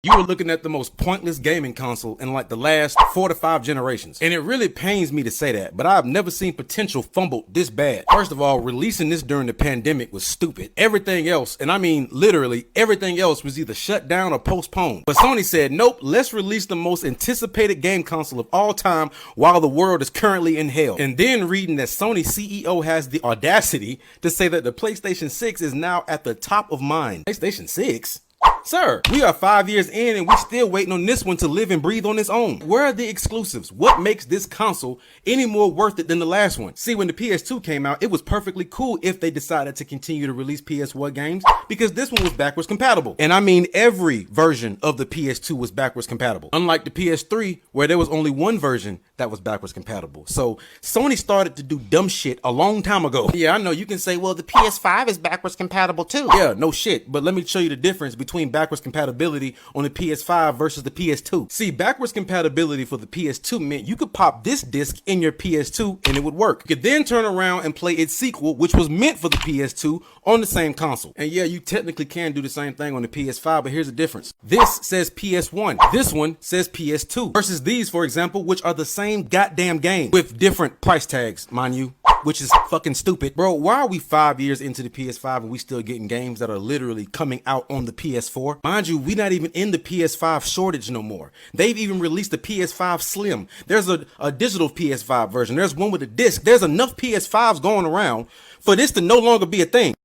You are looking at the most pointless gaming console in like the last 4 to 5 generations. And it really pains me to say that, but I've never seen potential fumbled this bad. First of all, releasing this during the pandemic was stupid. Everything else, and I mean literally everything else, was either shut down or postponed. But Sony said, nope, let's release the most anticipated game console of all time while the world is currently in hell. And then reading that Sony CEO has the audacity to say that the PlayStation 6 is now at the top of mind. PlayStation 6? Sir, we are 5 years in and we still waiting on this one to live and breathe on its own. Where are the exclusives? What makes this console any more worth it than the last one? See, when the PS2 came out, it was perfectly cool if they decided to continue to release PS1 games because this one was backwards compatible. And I mean every version of the PS2 was backwards compatible. Unlike the PS3, where there was only one version that was backwards compatible. So Sony started to do dumb shit a long time ago. Yeah, I know you can say, well, the PS5 is backwards compatible too. Yeah, no shit, but let me show you the difference between backwards compatibility on the PS5 versus the PS2. See, backwards compatibility for the PS2 meant you could pop this disc in your PS2 and it would work. You could then turn around and play its sequel, which was meant for the PS2, on the same console. And yeah, you technically can do the same thing on the PS5, but here's the difference. This says PS1. This one says PS2. Versus these, for example, which are the same goddamn game with different price tags, mind you, which is fucking stupid. Bro, why are we 5 years into the PS5 and we still getting games that are literally coming out on the PS4? Mind you, we not even in the PS5 shortage no more. They've even released the PS5 Slim. There's a digital PS5 version. There's one with a disc. There's enough PS5s going around for this to no longer be a thing.